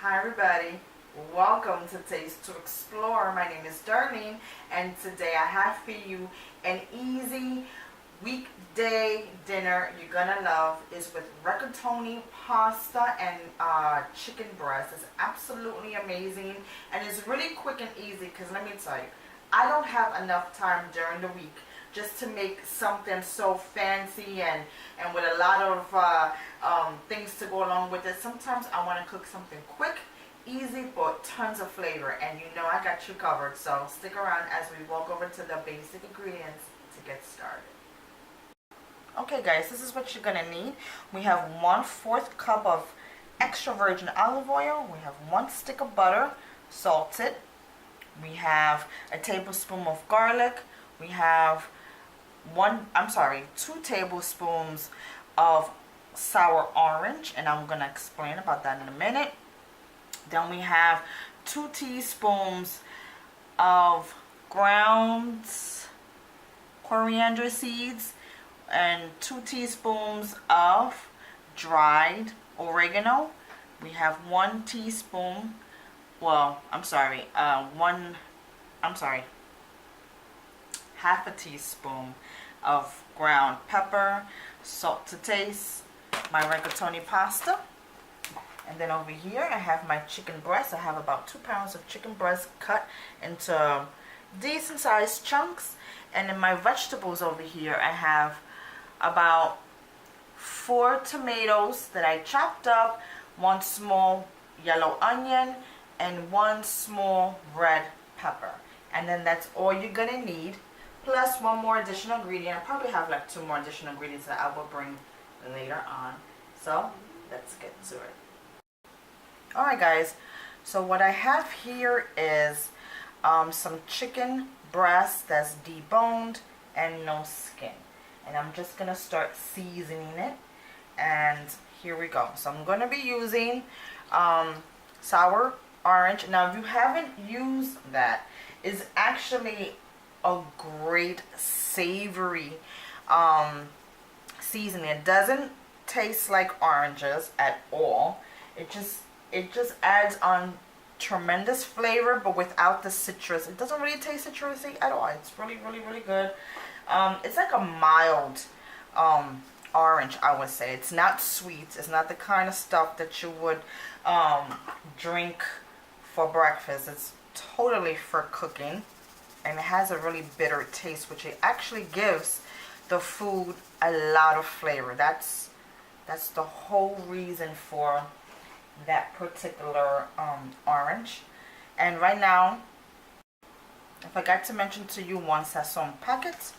Hi everybody, welcome to Taste to Explore. My name is Darlene and today I have for you an easy weekday dinner you're gonna love. Is with rigatoni pasta and chicken breast. It's absolutely amazing and it's really quick and easy because let me tell you, I don't have enough time during the week just to make something so fancy and with a lot of things to go along with it. Sometimes I want to cook something quick, easy, but tons of flavor, and you know I got you covered. So stick around as we walk over to the basic ingredients to get started. Okay guys, this is what you're gonna need. We have 1/4 cup of extra virgin olive oil. We have 1 stick of butter, salted. We have a tablespoon of garlic. We have 2 tablespoons of sour orange, and I'm gonna explain about that in a minute. Then we have 2 teaspoons of ground coriander seeds and 2 teaspoons of dried oregano. We have 1 teaspoon, half a teaspoon of ground pepper, salt to taste, my rigatoni pasta. And then over here I have my chicken breast. I have about 2 pounds of chicken breast cut into decent sized chunks. And in my vegetables over here I have about 4 tomatoes that I chopped up, 1 small yellow onion, and 1 small red pepper. And then that's all you're gonna need, plus 1 more additional ingredient. I probably have like 2 more additional ingredients that I will bring later on. So let's get to it. Alright guys, so what I have here is some chicken breast that's deboned and no skin. And I'm just gonna start seasoning it, and here we go. So I'm gonna be using sour orange. Now if you haven't used that, it's actually a great savory seasoning. It doesn't taste like oranges at all. It just adds on tremendous flavor, but without the citrus. It doesn't really taste citrusy at all. It's really good. It's like a mild orange, I would say. It's not sweet. It's not the kind of stuff that you would drink for breakfast. It's totally for cooking, and it has a really bitter taste, which it actually gives the food a lot of flavor. That's the whole reason for that particular orange. And right now, I forgot to mention to you, 1 sazon packet,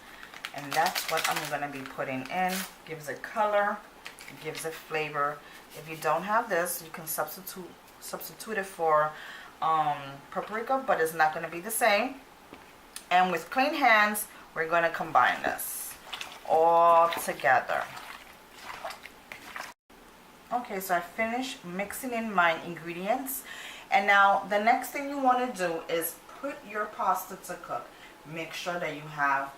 and that's what I'm gonna be putting in. Gives it color, it gives it flavor. If you don't have this, you can substitute it for paprika, but it's not gonna be the same. And with clean hands, we're gonna combine this all together. Okay, so I finished mixing in my ingredients, and now the next thing you want to do is put your pasta to cook. Make sure that you have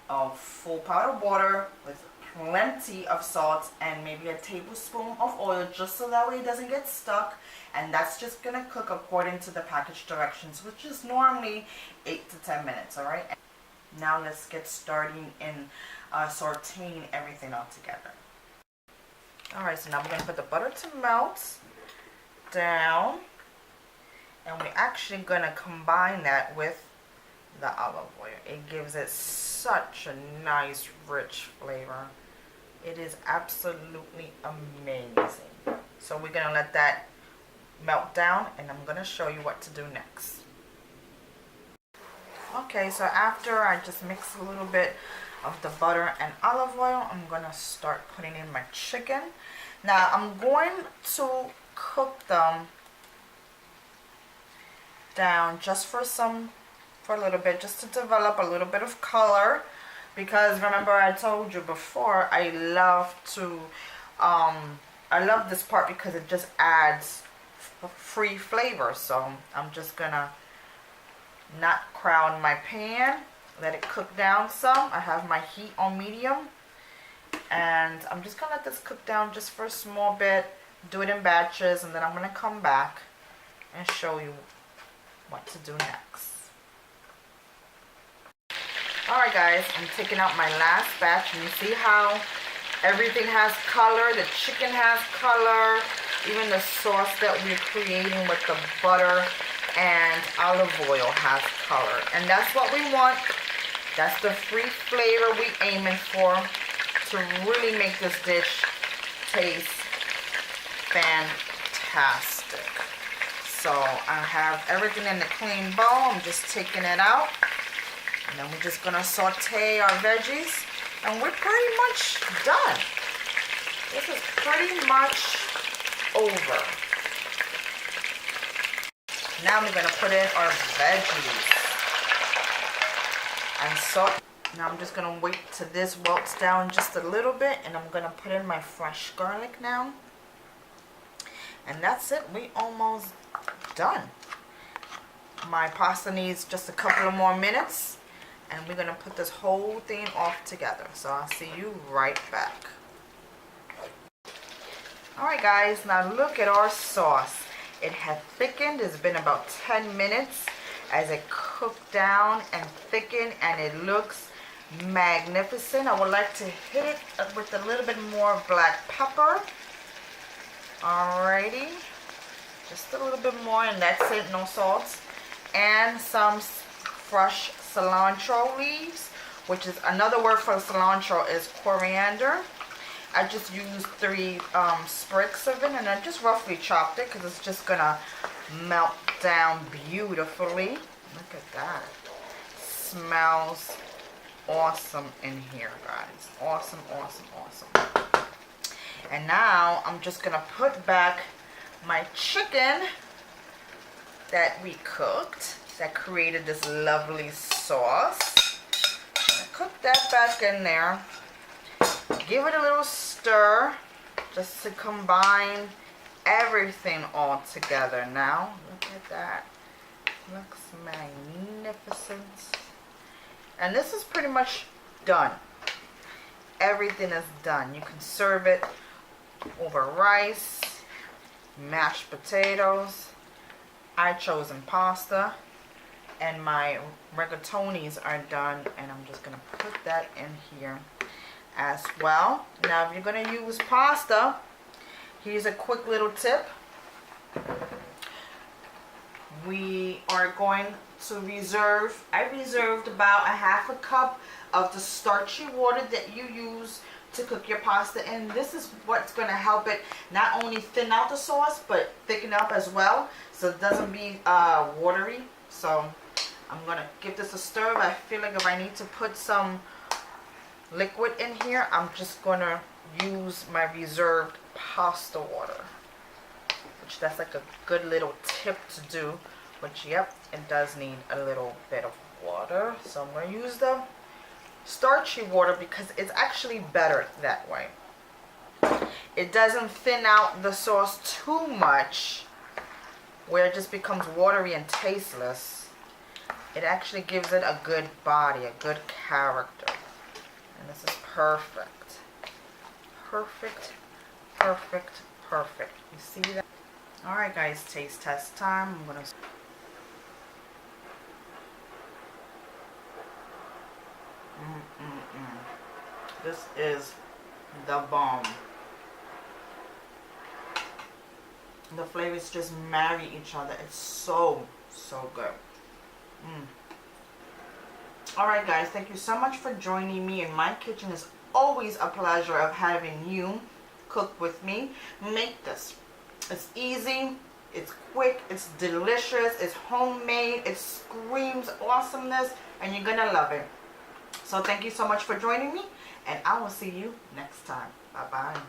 a full pot of water with plenty of salt and maybe a tablespoon of oil, just so that way it doesn't get stuck. And that's just gonna cook according to the package directions, which is normally 8 to 10 minutes. All right, now let's get started in sauteing everything all together. Alright, so now we're going to put the butter to melt down, and we're actually going to combine that with the olive oil. It gives it such a nice rich flavor. It is absolutely amazing. So we're going to let that melt down, and I'm going to show you what to do next. Okay, so after I just mix a little bit of the butter and olive oil, I'm gonna start putting in my chicken. Now I'm going to cook them down just for a little bit, just to develop a little bit of color, because remember I told you before, I love this part because it just adds free flavor. So I'm just gonna not crowd my pan, let it cook down some. I have my heat on medium, and I'm just gonna let this cook down just for a small bit. Do it in batches, and then I'm gonna come back and show you what to do next. Alright guys, I'm taking out my last batch, and you see how everything has color. The chicken has color. Even the sauce that we're creating with the butter and olive oil has color. And that's what we want. That's the free flavor we're aiming for to really make this dish taste fantastic. So I have everything in the clean bowl. I'm just taking it out. And then we're just going to saute our veggies. And we're pretty much done. This is pretty much over. Now we're going to put in our veggies. And so now I'm just going to wait till this wilts down just a little bit. And I'm going to put in my fresh garlic now. And that's it. We almost done. My pasta needs just a couple of more minutes. And we're going to put this whole thing off together. So I'll see you right back. Alright guys, now look at our sauce. It had thickened. It's been about 10 minutes as it cooked down and thickened, and it looks magnificent. I would like to hit it with a little bit more black pepper. Alrighty. Just a little bit more, and that's it, no salt. And some fresh cilantro leaves, which is another word for cilantro is coriander. I just used 3 sprigs of it, and I just roughly chopped it because it's just gonna melt down beautifully. Look at that. Smells awesome in here, guys. Awesome, awesome, awesome. And now I'm just gonna put back my chicken that we cooked, that created this lovely sauce. Cook that back in there. Give it a little stir just to combine everything all together. Now, look at that. Looks magnificent. And this is pretty much done. Everything is done. You can serve it over rice, mashed potatoes. I chosen pasta, and my rigatonis are done, and I'm just gonna put that in here as well. Now if you're gonna use pasta, here's a quick little tip. We are going to reserve, I reserved about a half a cup of the starchy water that you use to cook your pasta, and this is what's going to help it not only thin out the sauce but thicken up as well, so it doesn't be watery. So I'm going to give this a stir. I feel like if I need to put some liquid in here, I'm just going to use my reserved pasta water, which that's like a good little tip to do. Which, yep, it does need a little bit of water, so I'm going to use the starchy water because it's actually better that way. It doesn't thin out the sauce too much where it just becomes watery and tasteless. It actually gives it a good body, a good character. And this is perfect. Perfect, perfect, perfect. You see that? Alright guys, taste test time. I'm going to... This is the bomb. The flavors just marry each other. It's so good. Alright guys, thank you so much for joining me in my kitchen. It's always a pleasure of having you cook with me. Make this. It's easy, it's quick, it's delicious, it's homemade, it screams awesomeness, and you're gonna love it. So thank you so much for joining me, and I will see you next time. Bye-bye.